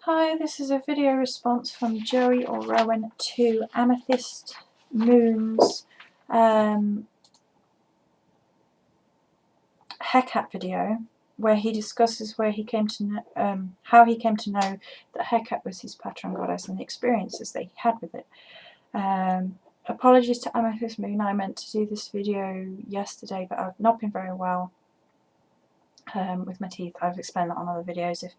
Hi, this is a video response from Joey or Rowan to Amethyst Moon's Hecate video, where he discusses where he came to know, how he came to know that Hecate was his patron goddess and the experiences that he had with it. Apologies to Amethyst Moon, I meant to do this video yesterday, but I've not been very well with my teeth. I've explained that on other videos if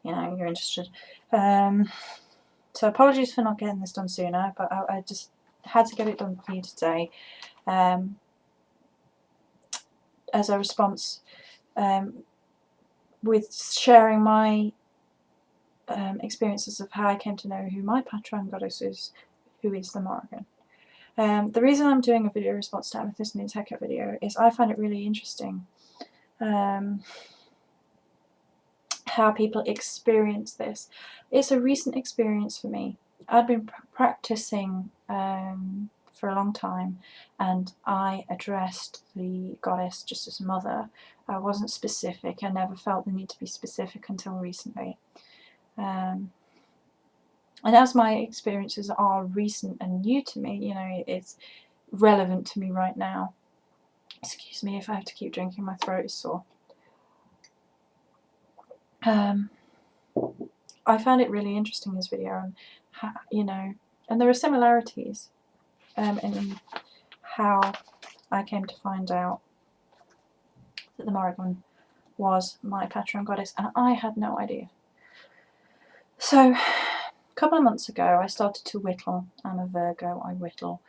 you're interested. So apologies for not getting this done sooner, but I just had to get it done for you today as a response with sharing my experiences of how I came to know who my patron goddess is, who is the Morrigan. The reason I'm doing a video response to Amethyst Moon's Hecate video is I find it really interesting how people experience this. It's a recent experience for me. I'd been practicing for a long time, and I addressed the goddess just as mother. I wasn't specific. I never felt the need to be specific until recently. And as my experiences are recent and new to me, it's relevant to me right now. Excuse me if I have to keep drinking, my throat is sore. I found it really interesting, this video, and and there are similarities in how I came to find out that the Morrigan was my patron goddess, and I had no idea. So, a couple of months ago, I started to whittle. I'm a Virgo, I whittle.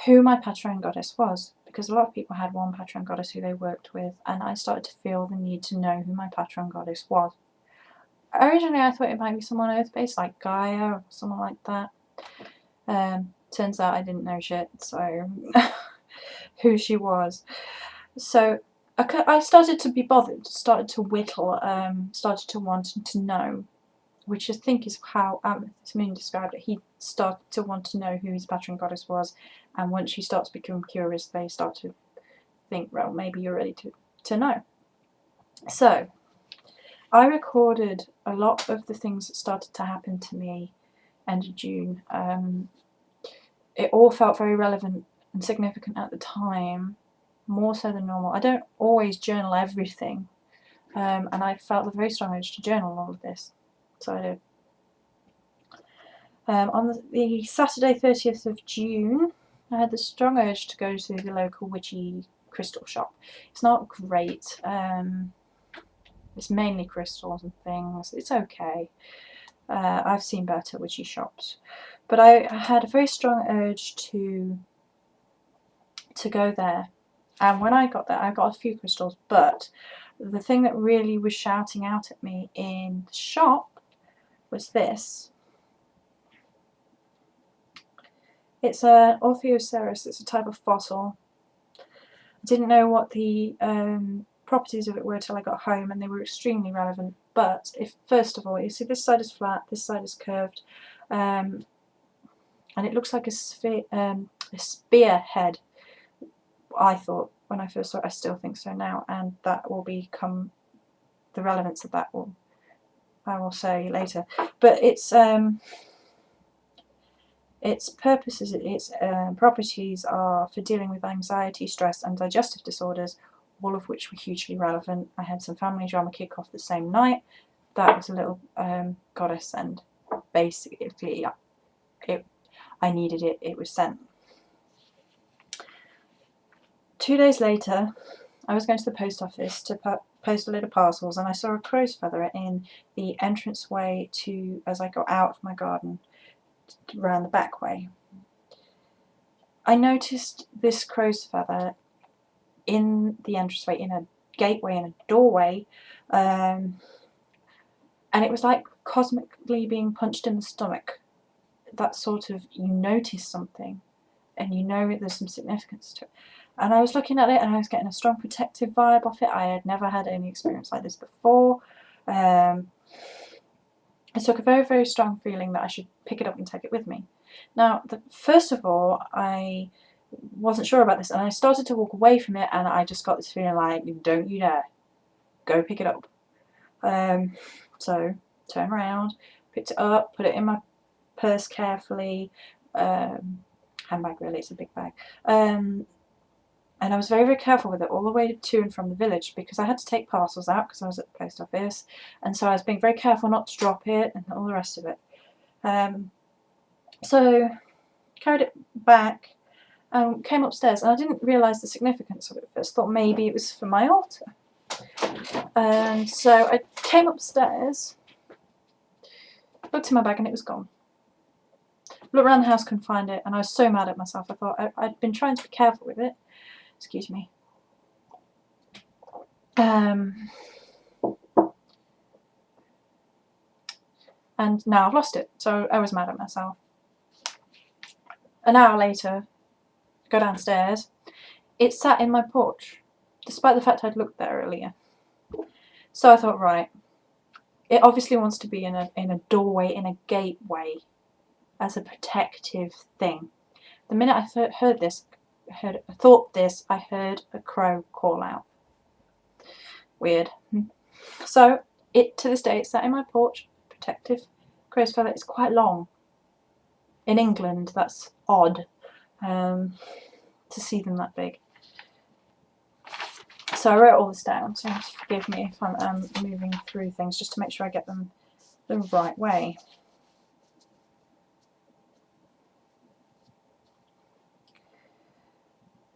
Who my patron goddess was, because a lot of people had one patron goddess who they worked with, and I started to feel the need to know who my patron goddess was. Originally I thought it might be someone earth-based, like Gaia or someone like that. Turns out I didn't know shit, so who she was. So I started to be bothered, started to whittle, started to want to know, which I think is how Amethyst Moon described it. He started to want to know who his patron goddess was, and once you start to become curious, they start to think, well, maybe you're ready to know. So I recorded a lot of the things that started to happen to me end of June. It all felt very relevant and significant at the time, more so than normal. I don't always journal everything, and I felt a very strong urge to journal all of this, so I did. On the Saturday 30th of June, I had the strong urge to go to the local witchy crystal shop. It's not great. It's mainly crystals and things. It's okay. I've seen better witchy shops. But I had a very strong urge to go there. And when I got there, I got a few crystals, but the thing that really was shouting out at me in the shop was this. It's an Orpheoceras. It's a type of fossil. I didn't know what the properties of it were till I got home, and they were extremely relevant. But first of all, you see this side is flat, this side is curved, and it looks like a spearhead. I thought when I first saw it, I still think so now, and that will become the relevance of that I will say later. But its purposes, its properties are for dealing with anxiety, stress, and digestive disorders, all of which were hugely relevant. I had some family drama kick off the same night. That was a little goddess, and basically I needed it. It was sent. 2 days later, I was going to the post office to post a load of parcels, and I saw a crow's feather in the entranceway as I got out of my garden, around the back way. I noticed this crow's feather in the entranceway, in a gateway, in a doorway, and it was like cosmically being punched in the stomach. That sort of, you notice something, and you know there's some significance to it. And I was looking at it, and I was getting a strong protective vibe off it. I had never had any experience like this before. I took a very, very strong feeling that I should pick it up and take it with me. Now, first of all, I wasn't sure about this, and I started to walk away from it, and I just got this feeling like, don't you dare, go pick it up. So turn around, picked it up, put it in my purse carefully. Handbag, really, it's a big bag. And I was very, very careful with it all the way to and from the village, because I had to take parcels out because I was at the post office, and so I was being very careful not to drop it and all the rest of it. So carried it back and came upstairs, and I didn't realise the significance of it at first. Thought maybe it was for my altar. And so I came upstairs, looked in my bag, and it was gone. Looked around the house, couldn't find it, and I was so mad at myself. I thought I'd been trying to be careful with it. Excuse me. And now I've lost it, so I was mad at myself. An hour later, go downstairs. It sat in my porch, despite the fact I'd looked there earlier. So I thought, right, it obviously wants to be in a doorway, in a gateway, as a protective thing. The minute I thought this, I heard a crow call out. Weird. So to this day, it's sat in my porch. Protective crow's feather. It's quite long. In England, that's odd to see them that big. So I wrote all this down, so forgive me if I'm moving through things just to make sure I get them the right way.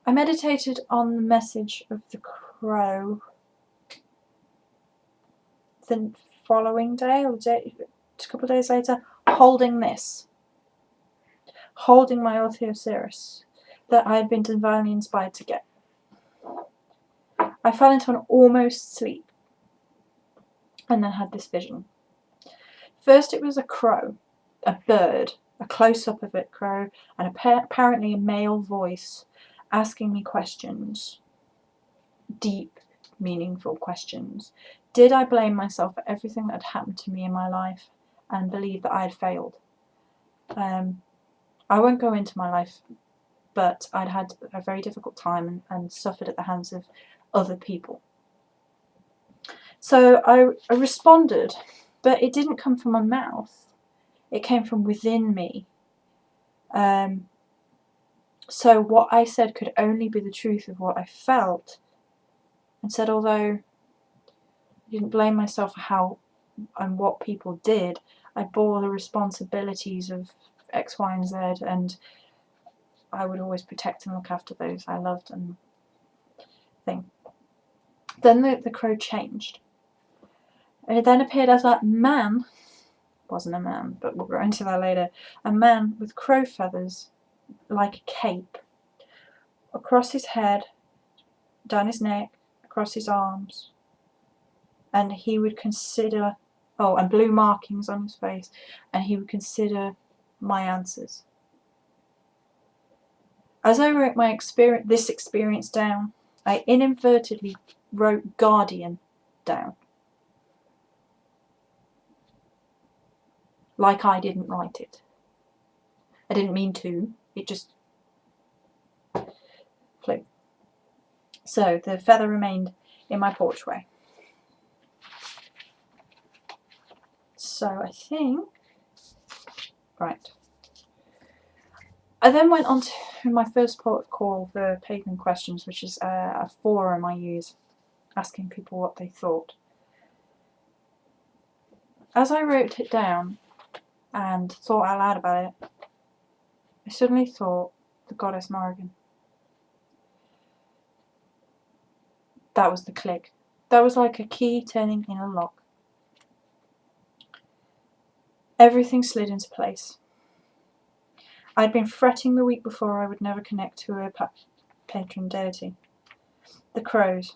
I meditated on the message of the crow the following day, or a couple of days later, holding this. Holding my Orthoceras that I had been divinely inspired to get. I fell into an almost sleep and then had this vision. First it was a crow, a bird, a close-up of it crow, and apparently a male voice asking me questions. Deep, meaningful questions. Did I blame myself for everything that had happened to me in my life and believe that I had failed? I won't go into my life, but I'd had a very difficult time and suffered at the hands of other people. So I responded, but it didn't come from my mouth. It came from within me. So what I said could only be the truth of what I felt, and said, although I didn't blame myself for how and what people did, I bore the responsibilities of X, Y, and Z, and I would always protect and look after those I loved and thing. Then the crow changed. And it then appeared as a man, wasn't a man, but we'll go into that later, a man with crow feathers like a cape across his head, down his neck, across his arms, and he would consider, and blue markings on his face, and he would consider my answers. As I wrote this experience down, I inadvertently wrote guardian down. Like I didn't write it. I didn't mean to, it just flew. So the feather remained in my porchway. So I think, right. I then went on to my first port of call for Pagan Questions, which is a forum I use, asking people what they thought. As I wrote it down and thought out loud about it, I suddenly thought the goddess Morrigan. That was the click. That was like a key turning in a lock. Everything slid into place. I'd been fretting the week before I would never connect to a patron deity. The crows.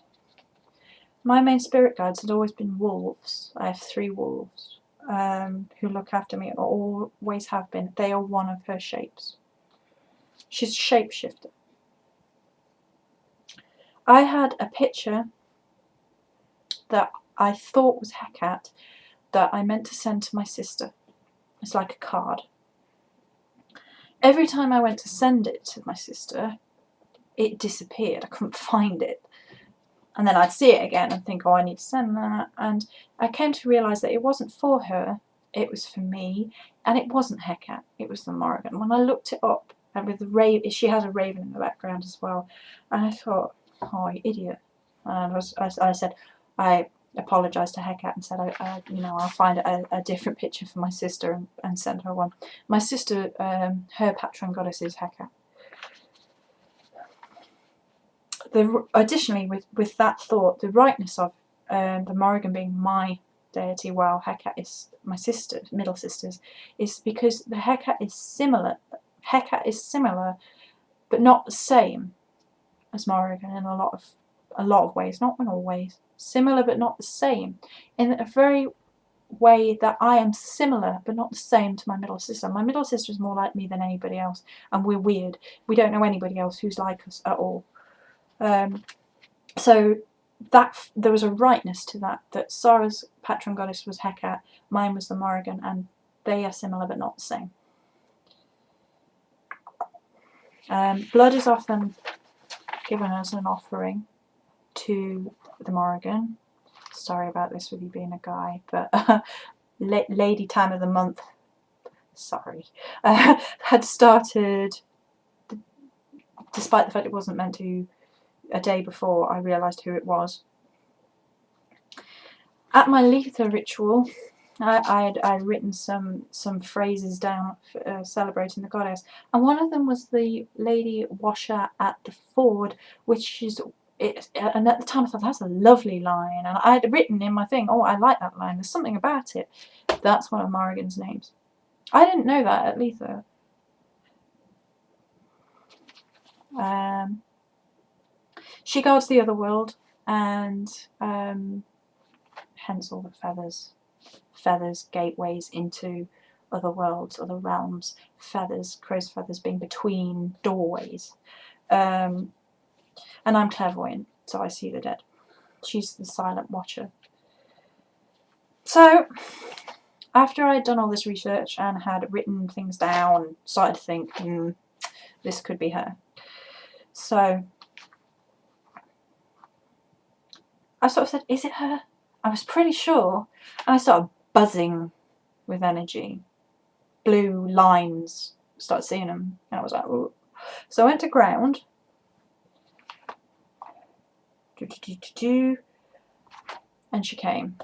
My main spirit guides had always been wolves. I have 3 wolves who look after me, or always have been. They are one of her shapes. She's a shapeshifter. I had a picture that I thought was Hecate that I meant to send to my sister. It's like a card. Every time I went to send it to my sister, it disappeared. I couldn't find it. And then I'd see it again and think, oh, I need to send that. And I came to realise that it wasn't for her, it was for me. And it wasn't Hecate, it was the Morrigan. When I looked it up, and with the raven, she has a raven in the background as well. And I thought, oh, you idiot. And I said, I apologised to Hecate and said, I'll find a different picture for my sister and send her one. My sister, her patron goddess is Hecate. Additionally, with that thought, the rightness of the Morrigan being my deity, while Hecate is my sister, middle sister's, is because the Hecate is similar. Hecate is similar, but not the same as Morrigan in a lot of ways, not in all ways. Similar, but not the same, in a very way that I am similar, but not the same to my middle sister. My middle sister is more like me than anybody else, and we're weird. We don't know anybody else who's like us at all. So that there was a rightness to that Sarah's patron goddess was Hecate, mine was the Morrigan, and they are similar but not the same. Blood is often given as an offering to the Morrigan. Sorry about this with you being a guy, but Lady Time of the Month, sorry, had started, despite the fact it wasn't meant to, a day before I realised who it was. At my Letha ritual, I'd written some phrases down celebrating the goddess, and one of them was the lady washer at the ford, which is it. And at the time I thought, that's a lovely line, and I had written in my thing, oh, I like that line. There's something about it. That's one of Morrigan's names. I didn't know that at Letha. She guards the other world, and hence all the feathers, gateways into other worlds, other realms, feathers, crow's feathers being between doorways. And I'm clairvoyant, so I see the dead. She's the silent watcher. So after I'd done all this research and had written things down, started to think, this could be her. So I sort of said, is it her? I was pretty sure. And I started buzzing with energy. Blue lines, started seeing them. And I was like, ooh. So I went to ground. And she came.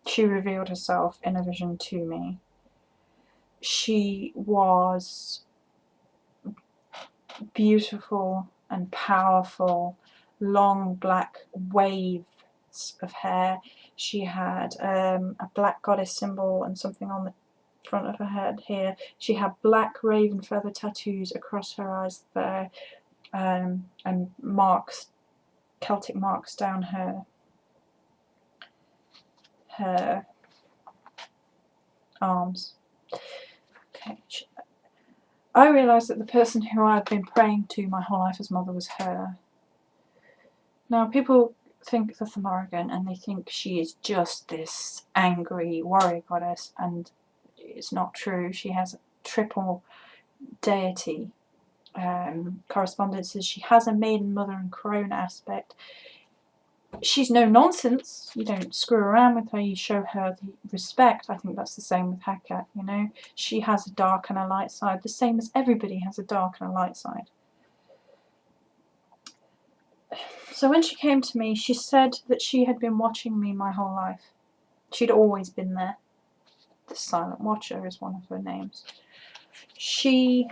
She revealed herself in a vision to me. She was beautiful and powerful, long black waves of hair. She had a black goddess symbol and something on the front of her head here. She had black raven feather tattoos across her eyes there, and marks, Celtic marks down her arms. Okay. I realised that the person who I've been praying to my whole life as mother was her. Now, people think of the Morrigan and they think she is just this angry warrior goddess, and it's not true. She has a triple deity correspondences. She has a maiden, mother and crone aspect. She's no nonsense. You don't screw around with her, you show her the respect. I think that's the same with Hecate, you know. She has a dark and a light side, the same as everybody has a dark and a light side. So when she came to me, she said that she had been watching me my whole life. She'd always been there. The Silent Watcher is one of her names. She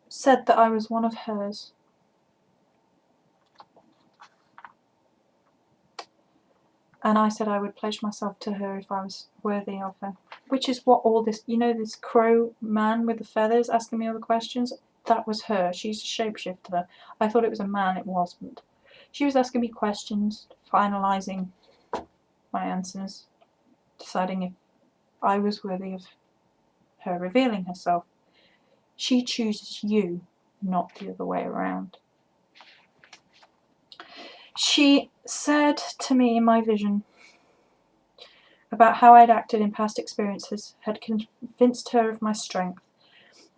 said that I was one of hers. And I said I would pledge myself to her if I was worthy of her. Which is what all this, you know, this crow man with the feathers asking me all the questions? That was her. She's a shapeshifter. I thought it was a man, it wasn't. She was asking me questions, finalising my answers, deciding if I was worthy of her revealing herself. She chooses you, not the other way around. She said to me in my vision about how I'd acted in past experiences had convinced her of my strength,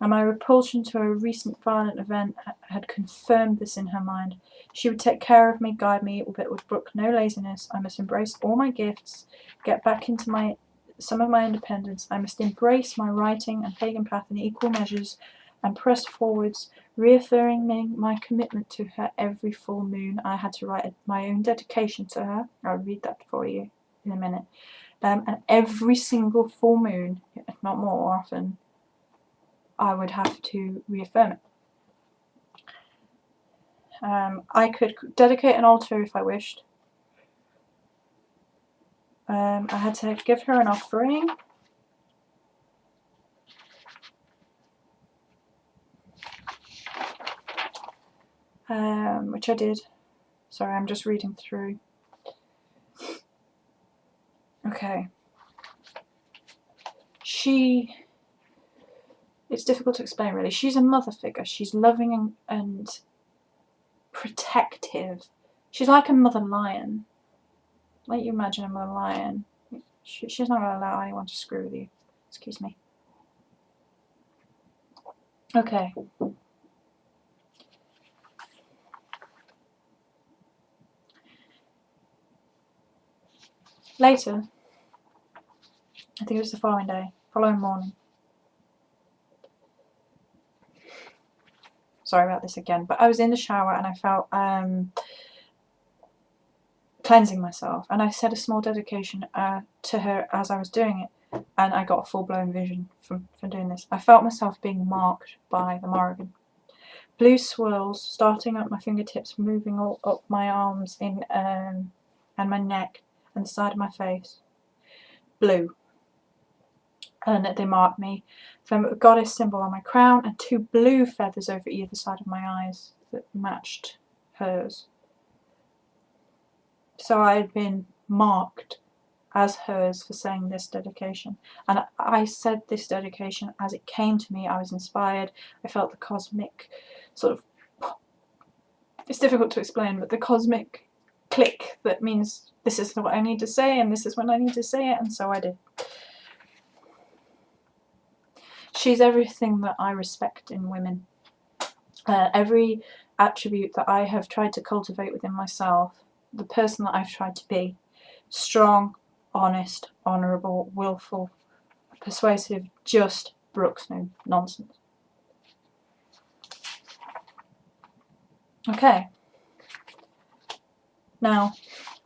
and my repulsion to a recent violent event had confirmed this in her mind. She would take care of me, guide me, but would brook no laziness. I must embrace all my gifts, get back into some of my independence. I must embrace my writing and pagan path in equal measures, and press forwards, reaffirming my commitment to her every full moon. I had to write my own dedication to her. I'll read that for you in a minute. And every single full moon, if not more often, I would have to reaffirm it. I could dedicate an altar if I wished. I had to give her an offering. Which I did. Sorry, I'm just reading through. Okay. It's difficult to explain really. She's a mother figure. She's loving and protective. She's like a mother lion. Like you imagine a mother lion. She's not going to allow anyone to screw with you. Excuse me. Okay. Later, I think it was the following morning. Sorry about this again, but I was in the shower and I felt cleansing myself, and I said a small dedication to her as I was doing it, and I got a full-blown vision from doing this. I felt myself being marked by the Morrigan. Blue swirls starting at my fingertips, moving all up my arms and my neck and the side of my face. Blue. And they marked me. Then a goddess symbol on my crown and 2 blue feathers over either side of my eyes that matched hers. So I had been marked as hers for saying this dedication. And I said this dedication as it came to me. I was inspired. I felt the cosmic sort of, it's difficult to explain, but the cosmic click that means this is what I need to say and this is when I need to say it, and so I did. She's everything that I respect in women. Every attribute that I have tried to cultivate within myself, the person that I've tried to be. Strong, honest, honourable, willful, persuasive, just, brooks no nonsense. Okay. Now,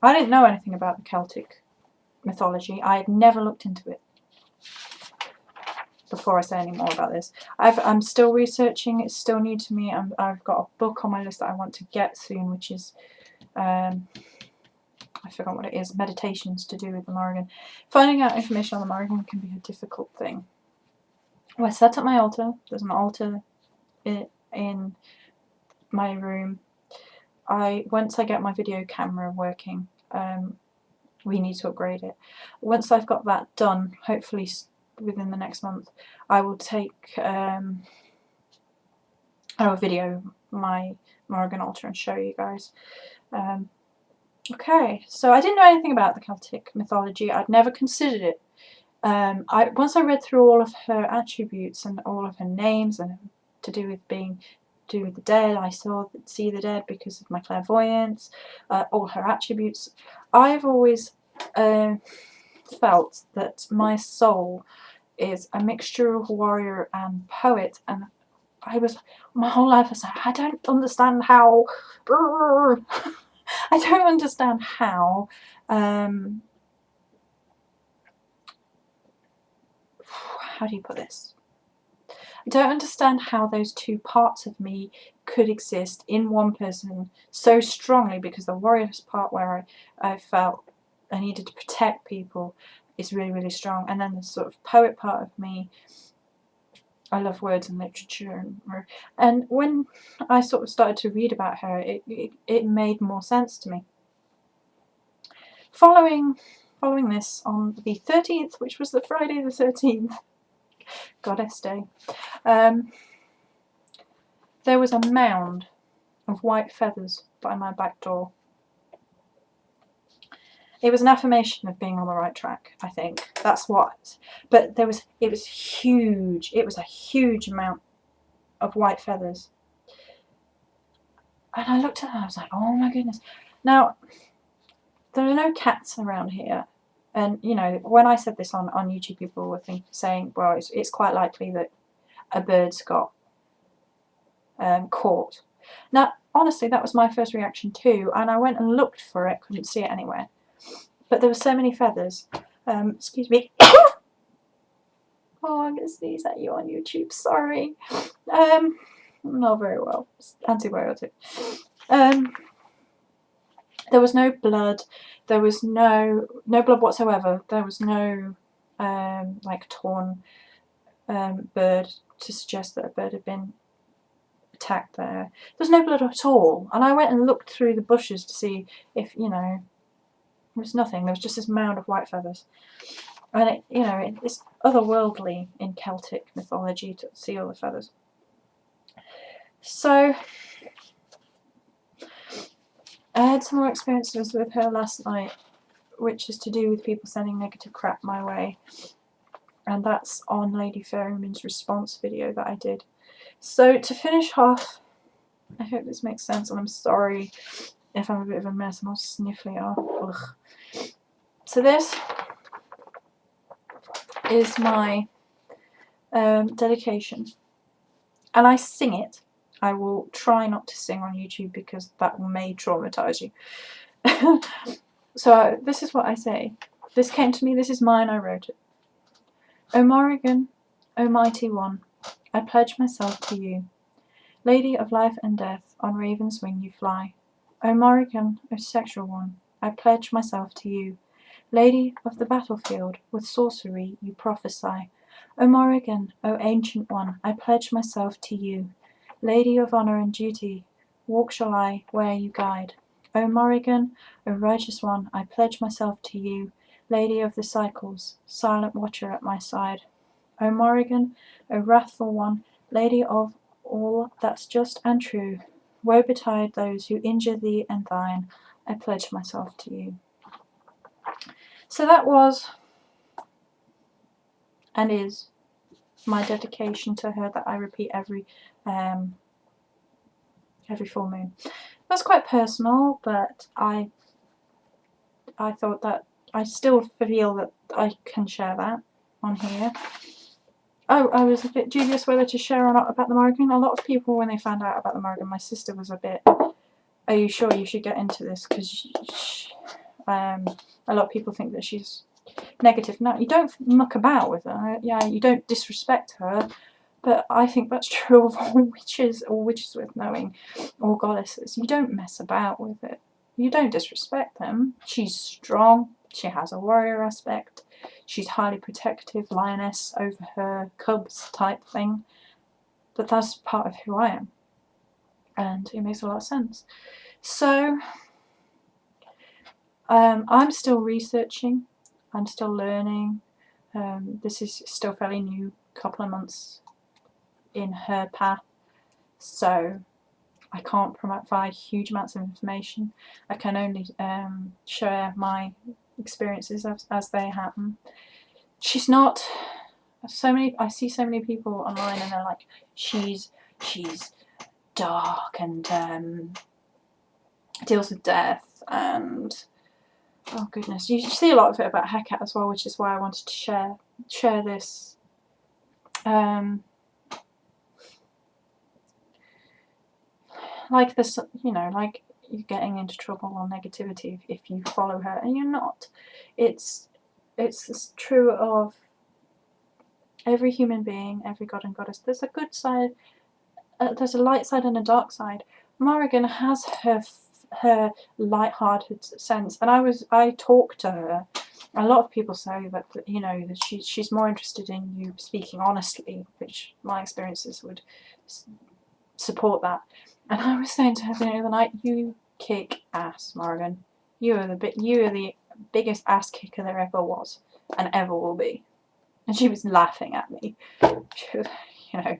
I didn't know anything about the Celtic mythology. I had never looked into it before I say any more about this. I'm still researching. It's still new to me. I've got a book on my list that I want to get soon, which is I forgot what it is, meditations to do with the Morrigan. Finding out information on the Morrigan can be a difficult thing. Well, I set up my altar. There's an altar in my room. Once I get my video camera working, we need to upgrade it. Once I've got that done, hopefully within the next month, I will video my Morrigan altar and show you guys. Okay, so I didn't know anything about the Celtic mythology. I'd never considered it. Once I read through all of her attributes and all of her names and to do with the dead, I see the dead because of my clairvoyance, all her attributes. I've always felt that my soul is a mixture of warrior and poet, and my whole life I was like, I don't understand how I don't understand how how do you put this? I don't understand how those two parts of me could exist in one person so strongly, because the warrior's part where I felt I needed to protect people is really, really strong, and then the sort of poet part of me, I love words and literature, and when I sort of started to read about her, it made more sense to me. Following this, on the 13th, which was the Friday the 13th, Goddess Day, there was a mound of white feathers by my back door. It was an affirmation of being on the right track, I think. That's what. But it was huge. It was a huge amount of white feathers. And I looked at her, I was like, oh my goodness. Now, there are no cats around here. And, you know, when I said this on YouTube, people were saying, well, it's quite likely that a bird's got caught. Now, honestly, that was my first reaction too. And I went and looked for it, couldn't see it anywhere. But there were so many feathers. Excuse me. Oh, I'm going to sneeze at you on YouTube. Sorry. Not very well. It's antibiotic. There was no blood. There was no blood whatsoever. There was no like torn bird to suggest that a bird had been attacked there. There was no blood at all. And I went and looked through the bushes to see if, you know, there was nothing. There was just this mound of white feathers. And it, you know, it's otherworldly in Celtic mythology to see all the feathers. So I had some more experiences with her last night, which is to do with people sending negative crap my way. And that's on Lady Ferryman's response video that I did. So to finish off, I hope this makes sense, and I'm sorry if I'm a bit of a mess, I'm all sniffly. Ugh. So this is my dedication, and I sing it. I will try not to sing on YouTube because that may traumatise you. So this is what I say. This came to me, this is mine, I wrote it. O Morrigan, O mighty one, I pledge myself to you. Lady of life and death, on raven's wing you fly. O Morrigan, O sexual one, I pledge myself to you. Lady of the battlefield, with sorcery you prophesy. O Morrigan, O ancient one, I pledge myself to you. Lady of honour and duty, walk shall I where you guide. O Morrigan, O righteous one, I pledge myself to you. Lady of the cycles, silent watcher at my side. O Morrigan, O wrathful one, lady of all that's just and true, woe betide those who injure thee and thine, I pledge myself to you. So that was, and is, my dedication to her that I repeat every full moon. That's quite personal, but I thought that I still feel that I can share that on here. Oh, I was a bit dubious whether to share or not about the Morrigan. A lot of people, when they found out about the Morrigan, my sister was a bit, are you sure you should get into this? Because a lot of people think that she's negative. No, you don't muck about with her. Yeah, you don't disrespect her. But I think that's true of all witches, or witches with knowing, or goddesses. You don't mess about with it. You don't disrespect them. She's strong. She has a warrior aspect. She's highly protective, lioness over her cubs type thing. But that's part of who I am. And it makes a lot of sense. So, I'm still researching. I'm still learning. This is still fairly new, couple of months in her path. So, I can't provide huge amounts of information. I can only share my experiences as they happen. She's not I see so many people online and they're like, she's dark and deals with death and oh goodness, you see a lot of it about Hecate as well, which is why I wanted to share this. Like this, you know, like you're getting into trouble or negativity if you follow her, and you're not. It's true of every human being, every god and goddess. There's a good side, there's a light side and a dark side. Morrigan has her light-hearted sense, and I talk to her. A lot of people say that, you know, that she's more interested in you speaking honestly, which my experiences would support that. And I was saying to her the other night, you kick ass, Morrigan. You are the biggest ass kicker there ever was and ever will be. And she was laughing at me. She was, you know,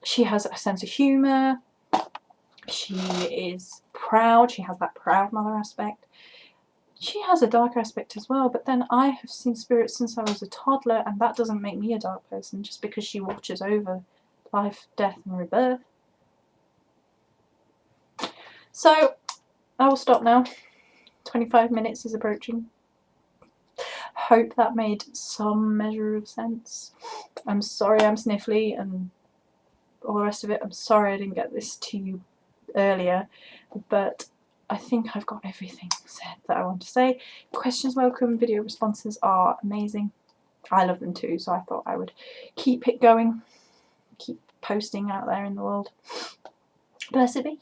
she has a sense of humour. She is proud. She has that proud mother aspect. she has a dark aspect as well, but then I have seen spirits since I was a toddler, and that doesn't make me a dark person just because she watches over life, death, and rebirth. So, I will stop now. 25 minutes is approaching. Hope that made some measure of sense. I'm sorry I'm sniffly and all the rest of it. I'm sorry I didn't get this to you earlier, but I think I've got everything said that I want to say. Questions welcome, video responses are amazing. I love them too, so I thought I would keep it going, keep posting out there in the world. Blessed be.